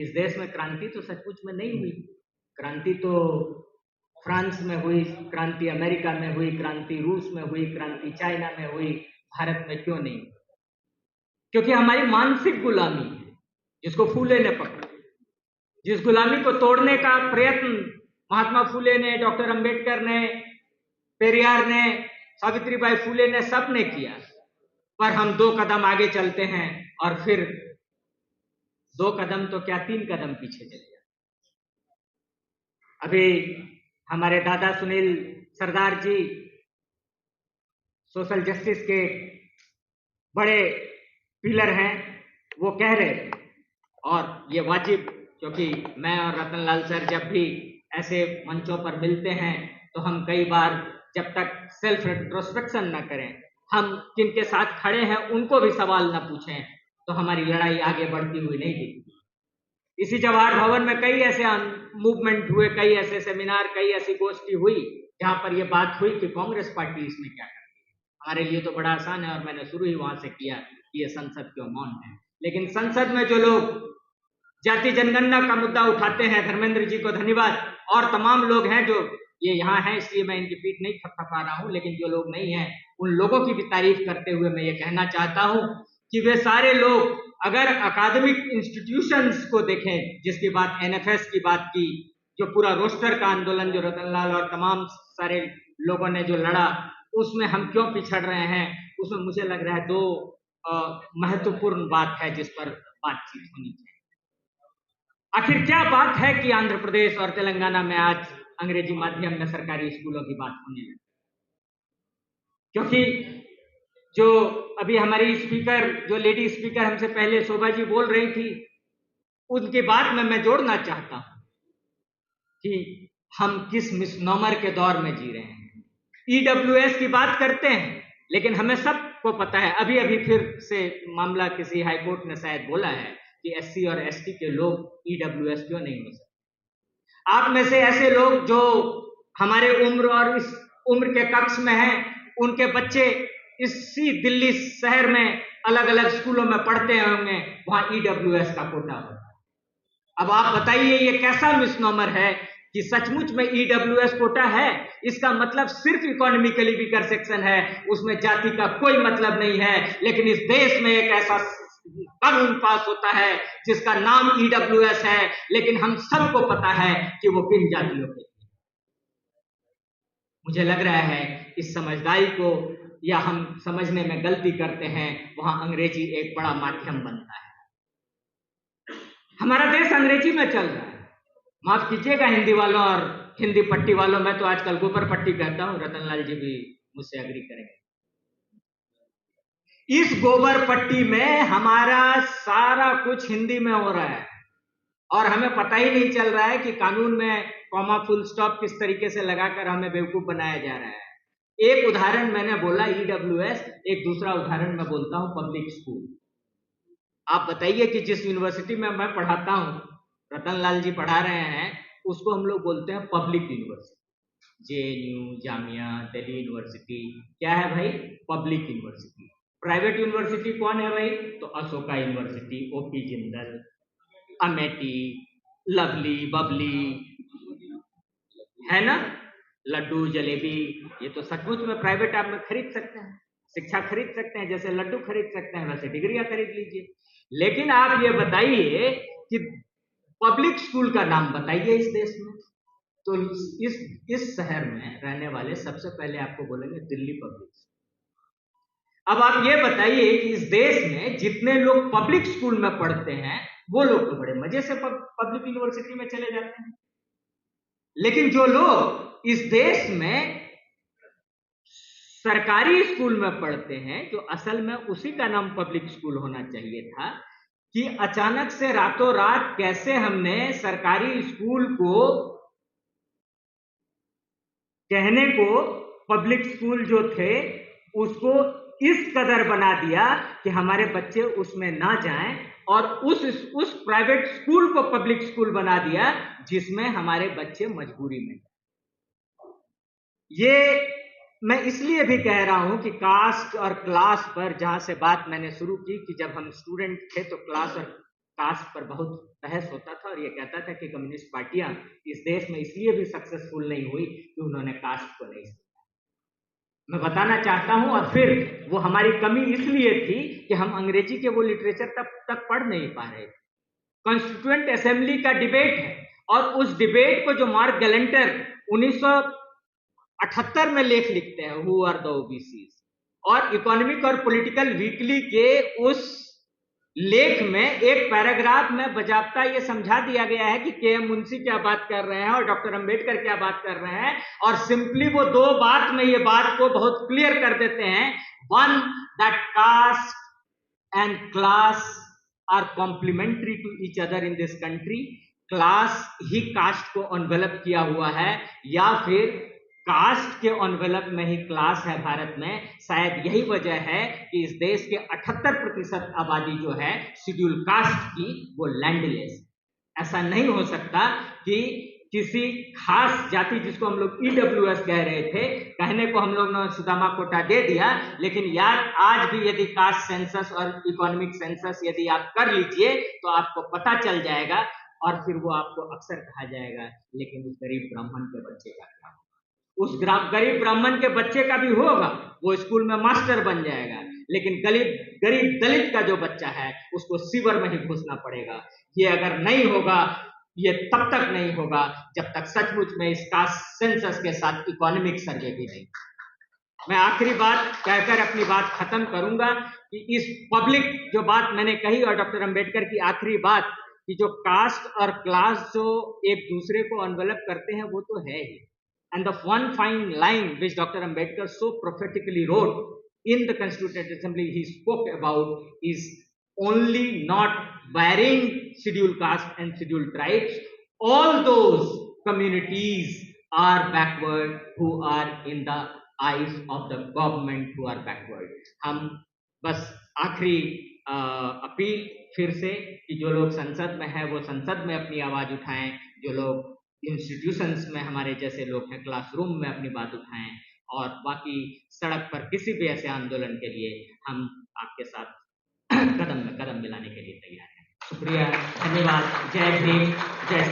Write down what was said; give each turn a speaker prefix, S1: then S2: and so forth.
S1: इस देश में क्रांति तो सचमुच में नहीं हुई। क्रांति तो फ्रांस में हुई, क्रांति अमेरिका में हुई, क्रांति रूस में हुई, क्रांति चाइना में हुई, भारत में क्यों नहीं? क्योंकि हमारी मानसिक गुलामी है जिसको फूले ने पकड़ा। जिस गुलामी को तोड़ने का प्रयत्न महात्मा फूले ने, डॉक्टर अंबेडकर ने, पेरियार ने, सावित्रीबाई फूले ने, सब ने किया, पर हम 2 कदम आगे चलते हैं और फिर 2 कदम तो क्या 3 कदम पीछे चले जाते। अभी हमारे दादा सुनील सरदार जी सोशल जस्टिस के बड़े पिलर हैं, वो कह रहे थे, और ये वाजिब, क्योंकि मैं और रतनलाल सर जब भी ऐसे मंचों पर मिलते हैं तो हम कई बार जब तक सेल्फ इंट्रोस्पेक्शन न करें, हम किनके साथ खड़े हैं उनको भी सवाल न पूछें, तो हमारी लड़ाई आगे बढ़ती हुई नहीं दिखती। इसी जवाहर भवन में कई ऐसे मूवमेंट हुए, कई ऐसे सेमिनार, कई ऐसी गोष्ठी हुई जहां पर यह बात हुई कि कांग्रेस पार्टी इसमें क्या करती है। हमारे लिए तो बड़ा आसान है और मैंने शुरू ही वहां से किया कि ये संसद क्यों मौन है। लेकिन संसद में जो लोग जाति जनगणना का मुद्दा उठाते हैं, धर्मेंद्र जी को धन्यवाद, और तमाम लोग हैं जो ये यहाँ हैं, इसलिए मैं इनकी पीठ नहीं थपथपा रहा हूं, लेकिन जो लोग नहीं हैं उन लोगों की भी तारीफ करते हुए मैं ये कहना चाहता हूं कि वे सारे लोग अगर अकादमिक इंस्टीट्यूशंस को देखें, जिसकी बात एनएफएस की बात की, जो पूरा रोस्टर का आंदोलन जो रतनलाल और तमाम सारे लोगों ने जो लड़ा, उसमें हम क्यों पिछड़ रहे हैं, उसमें मुझे लग रहा है 2 महत्वपूर्ण बात है जिस पर बातचीत होनी चाहिए। आखिर क्या बात है कि आंध्र प्रदेश और तेलंगाना में आज अंग्रेजी माध्यम में सरकारी स्कूलों की बात होने लगी? क्योंकि जो अभी हमारी स्पीकर, जो लेडी स्पीकर हमसे पहले शोभा जी बोल रही थी, उनकी बात में मैं जोड़ना चाहता हूं कि हम किस मिसनोमर के दौर में जी रहे हैं। ईडब्ल्यूएस की बात करते हैं, लेकिन हमें सबको पता है, अभी अभी फिर से मामला किसी हाईकोर्ट ने शायद बोला है कि एससी और एसटी के लोग ईडब्ल्यूएस क्यों नहीं हो सकते। आप में से ऐसे लोग जो हमारे उम्र और इस उम्र के कक्ष में हैं, उनके बच्चे इसी दिल्ली शहर में अलग अलग स्कूलों में पढ़ते होंगे, वहां ईडब्ल्यूएस का कोटा होता है। अब आप बताइए ये कैसा मिसनोमर है कि सचमुच में ईडब्ल्यूएस कोटा है, इसका मतलब सिर्फ इकोनॉमिकली वीकर सेक्शन है, उसमें जाति का कोई मतलब नहीं है। लेकिन इस देश में एक ऐसा कानून पास होता है जिसका नाम ईडब्ल्यूएस है, लेकिन हम सबको पता है कि वो किन जातियों के। मुझे लग रहा है इस समझदारी को या हम समझने में गलती करते हैं, वहां अंग्रेजी एक बड़ा माध्यम बनता है। हमारा देश अंग्रेजी में चल रहा है। माफ कीजिएगा हिंदी वालों और हिंदी पट्टी वालों, मैं तो आजकल गोबर पट्टी कहता हूं, रतनलाल जी भी मुझसे एग्री करेंगे। इस गोबर पट्टी में हमारा सारा कुछ हिंदी में हो रहा है और हमें पता ही नहीं चल रहा है कि कानून में कॉमा फुल स्टॉप किस तरीके से लगाकर हमें बेवकूफ बनाया जा रहा है। एक उदाहरण मैंने बोला ईडब्ल्यूएस, एक दूसरा उदाहरण मैं बोलता हूं पब्लिक स्कूल। आप बताइए कि जिस यूनिवर्सिटी में मैं पढ़ाता हूं, रतनलाल जी पढ़ा रहे हैं, उसको हम लोग बोलते हैं public university. JNU, Jamia, Delhi university क्या है भाई? Public university. प्राइवेट यूनिवर्सिटी कौन है भाई? तो Ashoka university, OP Jindal, Amethi, lovely, Babli, है ना, लड्डू, जलेबी, ये तो सचमुच में प्राइवेट आप में खरीद सकते हैं, शिक्षा खरीद सकते हैं, जैसे लड्डू खरीद सकते हैं वैसे डिग्रियां खरीद लीजिए। लेकिन आप ये बताइए कि पब्लिक स्कूल का नाम बताइए इस देश में, तो इस शहर में रहने वाले सबसे पहले आपको बोलेंगे दिल्ली पब्लिक। अब आप ये बताइए कि इस देश में जितने लोग पब्लिक स्कूल में पढ़ते हैं वो लोग तो बड़े मजे से पब्लिक यूनिवर्सिटी में चले जाते हैं, लेकिन जो लोग इस देश में सरकारी स्कूल में पढ़ते हैं, जो असल में उसी का नाम पब्लिक स्कूल होना चाहिए था, कि अचानक से रातों रात कैसे हमने सरकारी स्कूल को कहने को पब्लिक स्कूल जो थे उसको इस कदर बना दिया कि हमारे बच्चे उसमें ना जाएं, और उस प्राइवेट स्कूल को पब्लिक स्कूल बना दिया जिसमें हमारे बच्चे मजबूरी में। ये मैं इसलिए भी कह रहा हूं कि कास्ट और क्लास पर जहां से बात मैंने शुरू की कि जब हम स्टूडेंट थे तो क्लास और कास्ट पर बहुत बहस होता था और ये कहता था कि कम्युनिस्ट पार्टियां इस देश में इसलिए भी सक्सेसफुल नहीं हुई कि उन्होंने कास्ट को नहीं समझा। मैं बताना चाहता हूं, और फिर वो हमारी कमी इसलिए थी कि हम अंग्रेजी के वो लिटरेचर तक पढ़ नहीं पा रहे थे। कॉन्स्टिट्यूएंट असेंबली का डिबेट है, और उस डिबेट को जो मार्क गैलेंटर 1978 में लेख लिखते हैं, हु आर द ओबीसीज, और इकोनॉमिक और पॉलिटिकल वीकली के उस लेख में एक पैराग्राफ में बजाबता ये समझा दिया गया है कि के एम मुंशी क्या बात कर रहे हैं और डॉक्टर अंबेडकर क्या बात कर रहे हैं, और सिंपली वो दो बात में ये बात को बहुत क्लियर कर देते हैं। One, that caste and class are complementary to each other in this country. Class ही कास्ट को एनवेलप किया हुआ है, या फिर कास्ट के एनवेलप में ही क्लास है भारत में। शायद यही वजह है कि इस देश के 78% आबादी जो है शेड्यूल कास्ट की, वो लैंडलेस। ऐसा नहीं हो सकता कि किसी खास जाति, जिसको हम लोग ईडब्ल्यूएस कह रहे थे, कहने को हम लोग ने सुदामा कोटा दे दिया, लेकिन यार आज भी यदि कास्ट सेंसस और इकोनॉमिक सेंसस यदि आप कर लीजिए तो आपको पता चल जाएगा, और फिर वो आपको अक्सर कहा जाएगा लेकिन उस गरीब ब्राह्मण के बच्चे का क्या, उस गरीब ब्राह्मण के बच्चे का भी होगा, वो स्कूल में मास्टर बन जाएगा, लेकिन गरीब दलित का जो बच्चा है उसको सीवर में ही घुसना पड़ेगा। ये अगर नहीं होगा, ये तब तक नहीं होगा जब तक सचमुच में इस कास्ट सेंसस के साथ इकोनॉमिक सर्वे भी नहीं। मैं आखिरी बात कहकर अपनी बात खत्म करूंगा कि इस पब्लिक जो बात मैंने कही, और डॉक्टर अंबेडकर की आखिरी बात कि जो कास्ट और क्लास जो एक दूसरे को एनवेलप करते हैं, वो तो है ही। And the one fine line which Dr. Ambedkar so prophetically wrote in the Constituent Assembly he spoke about is only not varying scheduled caste and scheduled tribes. All those communities are backward who are in the eyes of the government who are backward. हम बस आखिरी appeal फिर से कि जो लोग संसद में हैं वो संसद में अपनी आवाज उठाएं, जो लोग इंस्टीट्यूशंस में हमारे जैसे लोग हैं क्लासरूम में अपनी बात उठाएं, और बाकी सड़क पर किसी भी ऐसे आंदोलन के लिए हम आपके साथ कदम में कदम मिलाने के लिए तैयार हैं। शुक्रिया, धन्यवाद, जय भीम, जय